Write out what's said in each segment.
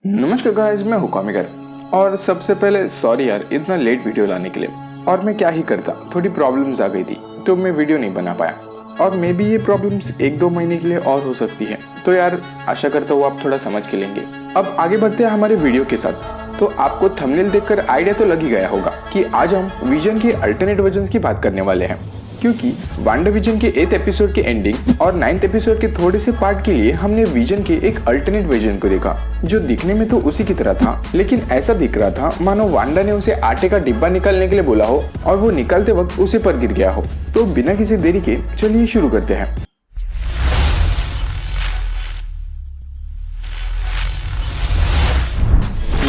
नमस्कार गाइस, मैं हूं कॉमिकर। और सबसे पहले सॉरी यार इतना लेट वीडियो लाने के लिए। और मैं क्या ही करता, थोड़ी प्रॉब्लम्स आ गई थी तो मैं वीडियो नहीं बना पाया। और मे भी ये प्रॉब्लम्स 1-2 महीने के लिए और हो सकती है, तो यार आशा करता हूँ आप थोड़ा समझ के लेंगे। अब आगे बढ़ते हैं हमारे वीडियो के साथ। तो आपको थंबनेल देखकर आइडिया तो लग ही गया होगा कि आज हम विजन के अल्टरनेट वर्जन्स की बात करने वाले हैं, क्योंकि वांडाविजन के 8th एपिसोड के एंडिंग और 9th एपिसोड के थोड़े से पार्ट के लिए हमने विजन के एक अल्टरनेट वर्जन को देखा, जो दिखने में तो उसी की तरह था, लेकिन ऐसा दिख रहा था मानो वांडा ने उसे आटे का डिब्बा निकालने के लिए बोला हो और वो निकालते वक्त उसे पर गिर गया हो। तो बिना किसी देरी के चलिए शुरू करते हैं।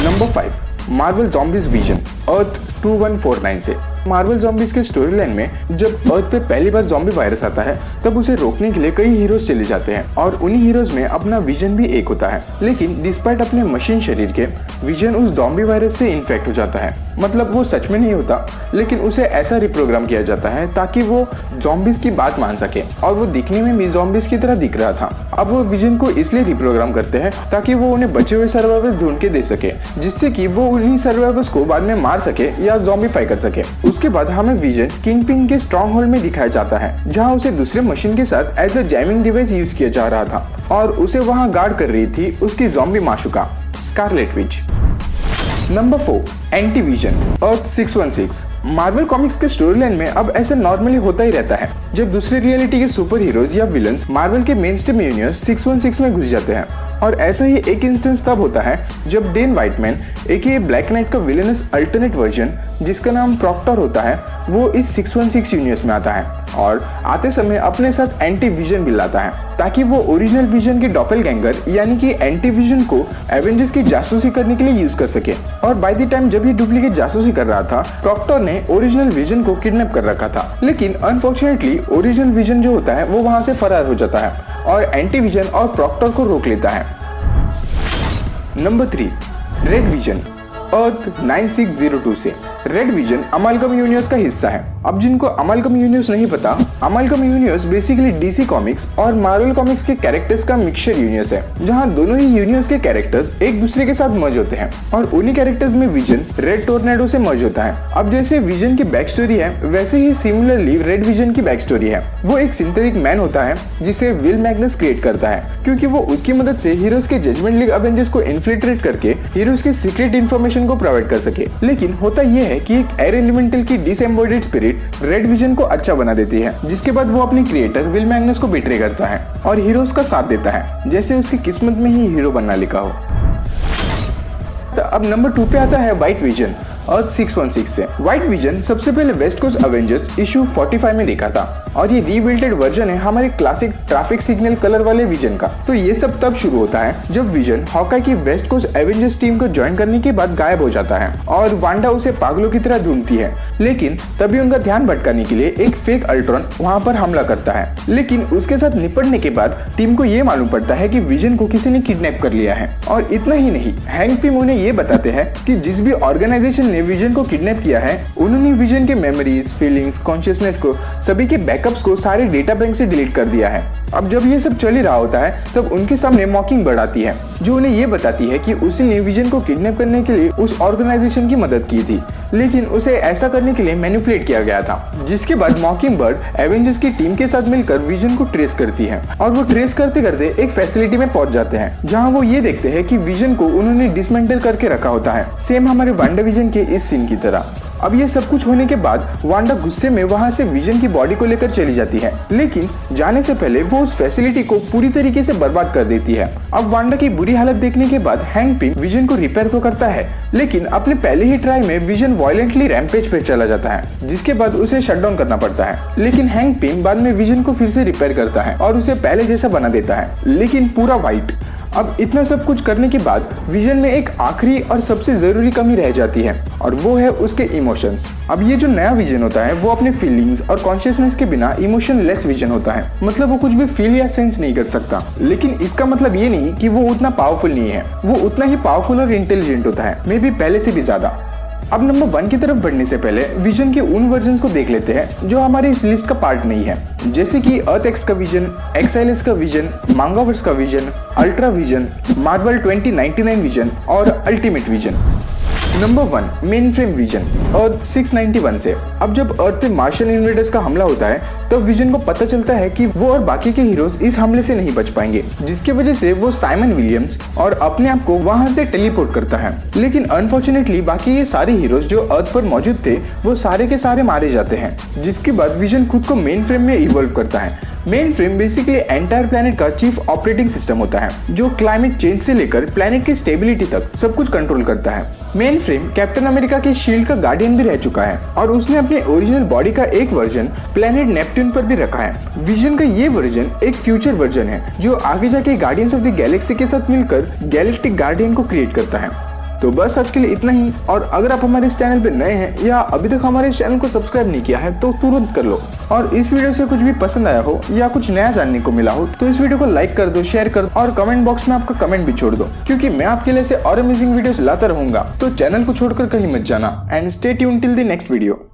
नंबर 5, मार्वल ज़ॉम्बीज विजन अर्थ 2149 से। मार्वल ज़ॉम्बीज के स्टोरी लाइन में जब अर्थ पे पहली बार ज़ॉम्बी वायरस आता है तब उसे रोकने के लिए कई हीरोज चले जाते हैं और उन्हीं हीरोज में अपना विजन भी एक होता है। लेकिन डिस्पाइट अपने मशीन शरीर के, विजन उस ज़ॉम्बी वायरस से इन्फेक्ट हो जाता है। मतलब वो सच में नहीं होता, लेकिन उसे ऐसा रिप्रोग्राम किया जाता है ताकि वो ज़ॉम्बीज की बात मान सके और वो दिखने में भी ज़ॉम्बीज की तरह दिख रहा था। अब वो विजन को इसलिए रिप्रोग्राम करते हैं ताकि वो उन्हें बचे हुए सर्वाइवर्स ढूंढ के दे सके, जिससे कि वो उन्हीं सर्वाइवर्स को बाद में मार सके या ज़ॉम्बीफाई कर सके। उसके बाद हमें विजन किंगपिन के स्ट्रॉन्ग होल्ड में दिखाया जाता है, जहां उसे दूसरे मशीन के साथ as a jamming device use किया जा रहा था और उसे वहां गार्ड कर रही थी उसकी ज़ॉम्बी माशुका Scarlet Witch. Number 4, anti vision Earth 616। Marvel Comics के स्टोरी लाइन में अब ऐसा नॉर्मली होता ही रहता है जब दूसरे रियलिटी के सुपर हीरोज या विलन्स मार्वल के मेन स्ट्रीम यूनिवर्स 616 में घुस जाते हैं। और ऐसा ही एक इंस्टेंस तब होता है जब डेन वाइटमैन एक ब्लैक नाइट का विलनस अल्टरनेट वर्जन जिसका नाम प्रॉक्टर होता है, वो इस 616 यूनिवर्स में आता है और आते समय अपने साथ एंटी विजन भी लाता है ताकि वो ओरिजिनल विजन के डॉपलगैंगर यानी कि एंटी विजन को एवेंजर्स की जासूसी करने के लिए यूज कर सके। और बाय द टाइम जब ये डुप्लीकेट जासूसी कर रहा था, प्रॉक्टर ने ओरिजिनल विजन को किडनैप कर रखा था, लेकिन अनफॉर्चुनेटली ओरिजिनल विजन जो होता है वो वहां से फरार हो जाता है और एंटी विजन और प्रॉक्टर को रोक लेता है। नंबर 3, रेड विजन अर्थ 9602 से। रेड विजन अमालगम यूनिवर्स का हिस्सा है। अब जिनको अमालगम यूनिवर्स नहीं पता, अमालगम यूनिवर्स बेसिकली डीसी कॉमिक्स और मार्वल कॉमिक्स के कैरेक्टर्स का मिक्सचर यूनिवर्स है, जहां दोनों ही यूनिवर्स के कैरेक्टर्स एक दूसरे के साथ मर्ज होते हैं और उन्हीं कैरेक्टर्स में विजन रेड टोर्नेडो से मर्ज होता है। अब जैसे विजन की बैक स्टोरी है, वैसे ही सिमिलरली रेड विजन की बैक स्टोरी है। वो एक सिंथेटिक मैन होता है जिसे विल मैग्नस क्रिएट करता है, क्योंकि वो उसकी मदद से हीरोज के जजमेंट लीग अवेंजर्स को इन्फिल्ट्रेट करके हीरोज की सीक्रेट इन्फॉर्मेशन को प्रोवाइड कर सके। लेकिन होता यह है कि एक एयर एलिमेंटल की डिसएम्बॉडीड स्पिरिट रेड विजन को अच्छा बना देती है, जिसके बाद वो अपने क्रिएटर विल मैग्नस को बिट्रे करता है और हीरोज का साथ देता है, जैसे उसकी किस्मत में ही हीरो बनना लिखा हो। तो अब नंबर 2 पे आता है व्हाइट विजन अर्थ 616 से। व्हाइट विजन सबसे पहले वेस्ट कोस्ट अवेंजर्स इशू 45 में देखा था और ये रीबिल्टेड वर्जन है हमारे क्लासिक ट्रैफिक सिग्नल कलर वाले विजन का। तो ये सब तब शुरू होता है जब विजन हॉकाई की वेस्ट कोस्ट एवेंजर्स टीम को ज्वाइन करने के बाद गायब हो जाता है और वांडा उसे पागलों की तरह ढूंढती है, लेकिन तभी उनका ध्यान भटकाने के लिए एक फेक अल्ट्रॉन वहां पर हमला करता है। लेकिन उसके साथ निपटने के बाद टीम को ये मालूम पड़ता है कि विजन को किसी ने किडनैप कर लिया है। और इतना ही नहीं, हैंक पिम उन्हें ये बताते हैं कि जिस भी ऑर्गेनाइजेशन ने विजन को किडनैप किया है, उन्होंने विजन के मेमोरीज, फीलिंग्स, कॉन्शियसनेस को, सभी के बैकअप्स को सारे डेटा बैंक से डिलीट कर दिया है। अब जब ये सब चल ही रहा होता है तब उनके सामने मॉकिंगबर्ड आती है, जो उन्हें ये बताती है कि उसी ने विजन को किडनैप करने के लिए उस ऑर्गेनाइजेशन की मदद की थी, लेकिन उसे ऐसा करने के लिए मैनिपुलेट किया गया था। जिसके बाद मॉकिंगबर्ड एवेंजर्स की टीम के साथ मिलकर विजन को ट्रेस करती है और वो ट्रेस करते करते एक फैसिलिटी में पहुंच जाते हैं, जहां वो ये देखते हैं कि विजन को उन्होंने डिसमेंटल करके रखा होता है, सेम हमारे वांडाविजन के इस सीन की तरह। अब ये सब कुछ होने के बाद वांडा गुस्से में वहां से विजन की बॉडी को लेकर चली जाती है, लेकिन जाने से पहले वो उस फैसिलिटी को पूरी तरीके से बर्बाद कर देती है। अब वांडा की बुरी हालत देखने के बाद हैंक पिम विजन को रिपेयर तो करता है, लेकिन अपने पहले ही ट्राई में विजन वायलेंटली रैम्पेज पे चला जाता है, जिसके बाद उसे शट डाउन करना पड़ता है। लेकिन हैंक पिम बाद में विजन को फिर से रिपेयर करता है और उसे पहले जैसा बना देता है, लेकिन पूरा व्हाइट। अब इतना सब कुछ करने के बाद विजन में एक आखिरी और सबसे जरूरी कमी रह जाती है और वो है उसके इमोशंस। अब ये जो नया विजन होता है वो अपने फीलिंग्स और कॉन्शियसनेस के बिना इमोशन लेस विजन होता है, मतलब वो कुछ भी फील या सेंस नहीं कर सकता। लेकिन इसका मतलब ये नहीं कि वो उतना पावरफुल नहीं है, वो उतना ही पावरफुल और इंटेलिजेंट होता है, मे बी पहले से भी ज्यादा। अब नंबर 1 की तरफ बढ़ने से पहले विजन के उन वर्जन्स को देख लेते हैं जो हमारे इस लिस्ट का पार्ट नहीं है, जैसे कि अर्थ एक्स का विजन, एक्सआईएलएस का विजन, मांगावर्स का vision, ultra vision, Marvel 2099 vision और ultimate vision. Number 1 main frame vision Earth 691 से। अब जब अर्थ पे मार्शियन इन्वेडर्स का हमला होता है तब विजन को पता चलता है कि वो और बाकी के हीरोज इस हमले से नहीं बच पाएंगे, जिसकी वजह से वो साइमन विलियम्स और अपने आप को वहां से टेलीपोर्ट करता है। लेकिन अनफॉर्चुनेटली बाकी ये सारे हीरोज जो अर्थ पर मौजूद थे वो सारे के सारे मारे जाते हैं, जिसके बाद विजन खुद को मेन फ्रेम में इवॉल्व करता है। Main frame basically entire planet का चीफ ऑपरेटिंग सिस्टम होता है जो क्लाइमेट चेंज से लेकर प्लेनेट की स्टेबिलिटी तक सब कुछ कंट्रोल करता है। मेन फ्रेम कैप्टन अमेरिका के शील्ड का गार्डियन भी रह चुका है और उसने अपने ओरिजिनल बॉडी का एक वर्जन प्लेनेट नेपट्यून पर भी रखा है। विजन का ये वर्जन एक फ्यूचर वर्जन है जो आगे जाके गार्डियंस ऑफ द गैलेक्सी के साथ मिलकर गैलेक्टिक गार्डियन को क्रिएट करता है। तो बस आज के लिए इतना ही, और अगर आप हमारे इस चैनल पे नए हैं या अभी तक हमारे इस चैनल को सब्सक्राइब नहीं किया है तो तुरंत कर लो, और इस वीडियो से कुछ भी पसंद आया हो या कुछ नया जानने को मिला हो तो इस वीडियो को लाइक कर दो, शेयर कर दो और कमेंट बॉक्स में आपका कमेंट भी छोड़ दो, क्योंकि मैं आपके लिए ऐसे और अमेजिंग वीडियोस लाता रहूंगा। तो चैनल को छोड़कर कहीं मत जाना and stay tuned till the next video.